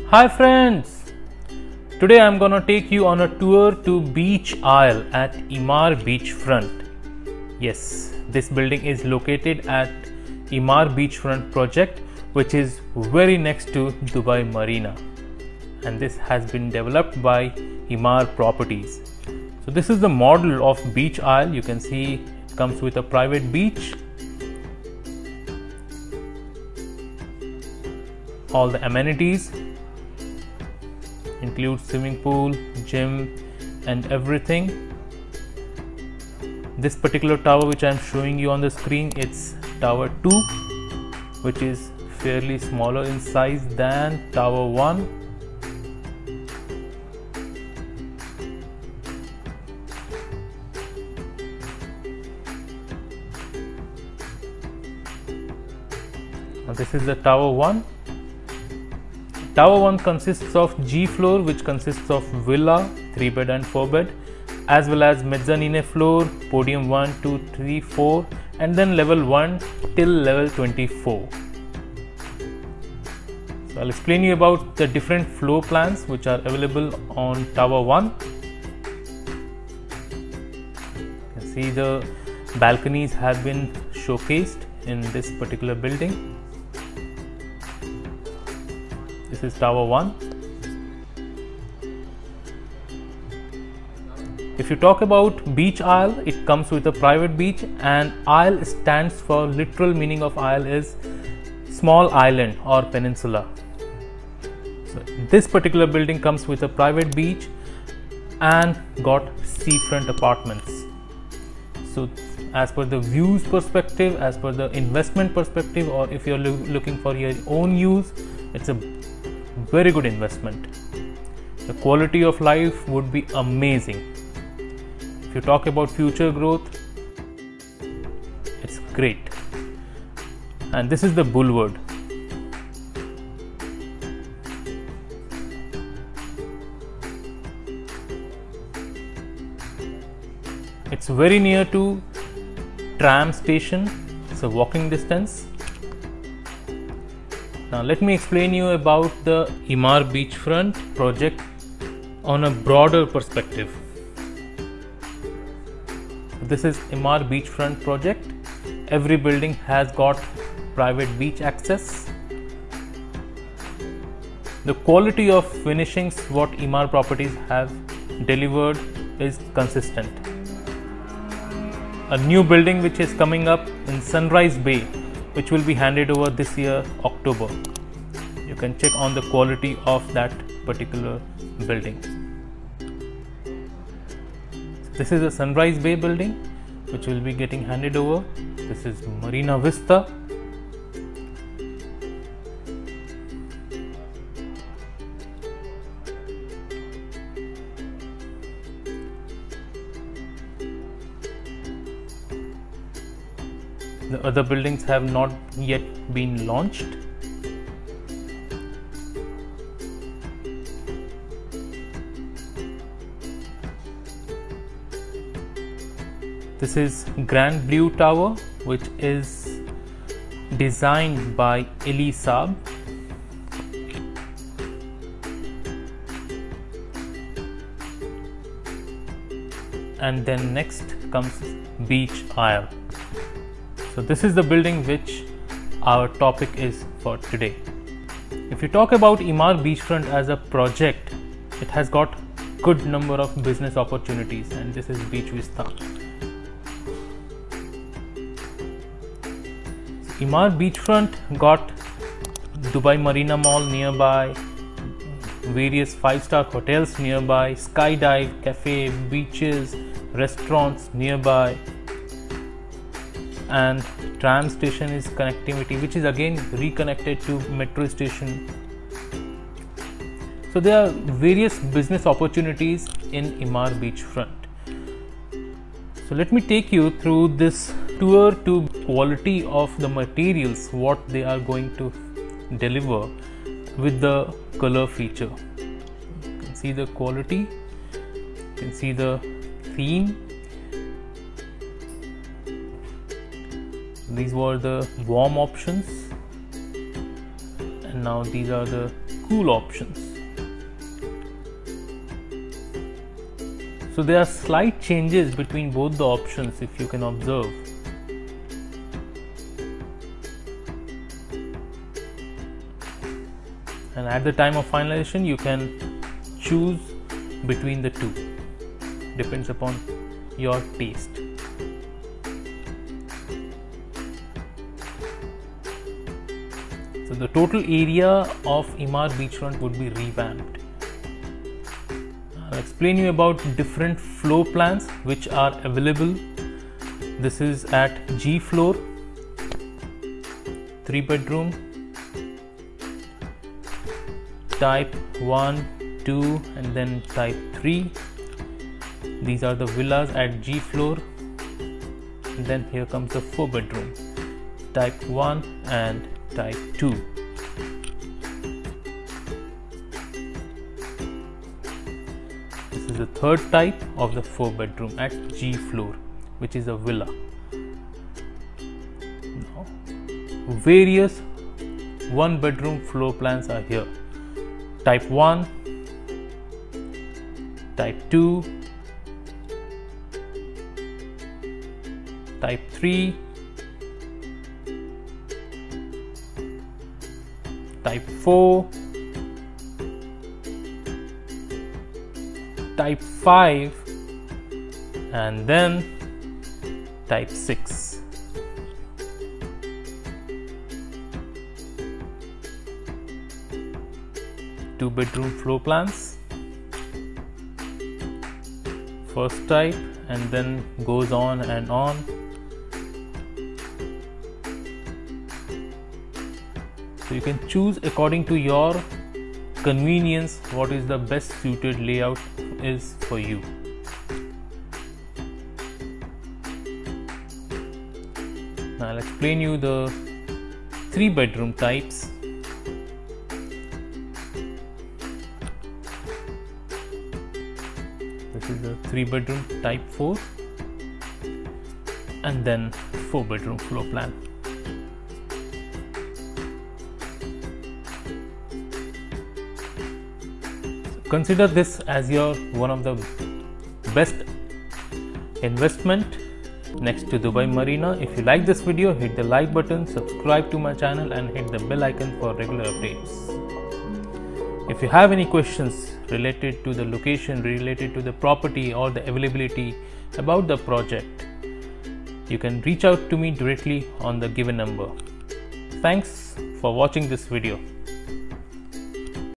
Hi friends! Today I'm gonna take you on a tour to Beach Isle at Emaar Beachfront. Yes, this building is located at Emaar Beachfront project, which is very next to Dubai Marina, and this has been developed by Emaar Properties. So this is the model of Beach Isle. You can see it comes with a private beach, all the amenities include swimming pool, gym and everything. This particular tower which I am showing you on the screen, it's tower 2, which is fairly smaller in size than tower 1. Now this is the tower 1. Tower 1 consists of G floor, which consists of villa, 3 bed and 4 bed, as well as mezzanine floor, podium 1, 2, 3, 4, and then level 1 till level 24. So I'll explain you about the different floor plans which are available on tower 1. You can see the balconies have been showcased in this particular building. This is tower 1. If you talk about Beach Isle, it comes with a private beach, and Isle stands for, literal meaning of Isle is small island or peninsula. So this particular building comes with a private beach and got seafront apartments. So as per the views perspective, as per the investment perspective, or if you're looking for your own use, it's a very good investment. The quality of life would be amazing. If you talk about future growth, it's great. And this is the boulevard. It's very near to tram station. It's a walking distance. Now let me explain you about the Emaar Beachfront project on a broader perspective. This is Emaar Beachfront project. Every building has got private beach access. The quality of finishings what Emaar Properties have delivered is consistent. A new building which is coming up in Sunrise Bay, which will be handed over this year October. You can check on the quality of that particular building. This is a Sunrise Bay building which will be getting handed over. This is Marina Vista. The other buildings have not yet been launched. This is Grand Blue Tower, which is designed by Eli Saab. And then next comes Beach Isle. So this is the building which our topic is for today. If you talk about Emaar Beachfront as a project, it has got good number of business opportunities, and this is Beach Vista. So Emaar Beachfront got Dubai Marina Mall nearby, various 5-star hotels nearby, skydive, cafe, beaches, restaurants nearby, and tram station is connectivity, which is again reconnected to metro station. So there are various business opportunities in Emaar Beachfront. So let me take you through this tour to quality of the materials what they are going to deliver with the color feature. You can see the quality, you can see the theme. These were the warm options, and now these are the cool options. So there are slight changes between both the options if you can observe. And at the time of finalization you can choose between the two. Depends upon your taste. So the total area of Emaar beachfront would be revamped. I'll explain you about different floor plans which are available. This is at G floor, 3 bedroom, type 1, 2 and then type 3. These are the villas at G floor. And then here comes the 4 bedroom, type 1 and type 2. This is the third type of the 4 bedroom at G floor, which is a villa. Now, various 1 bedroom floor plans are here. Type 1, type 2, type 3, type 4, type 5 and then type 6. Two bedroom floor plans, first type and then goes on and on. So you can choose according to your convenience what is the best suited layout is for you. Now I'll explain you the 3 bedroom types. This is the 3 bedroom type 4 and then 4 bedroom floor plan. Consider this as your one of the best investment next to Dubai Marina. If you like this video, hit the like button, subscribe to my channel and hit the bell icon for regular updates. If you have any questions related to the location, related to the property or the availability about the project, you can reach out to me directly on the given number. Thanks for watching this video.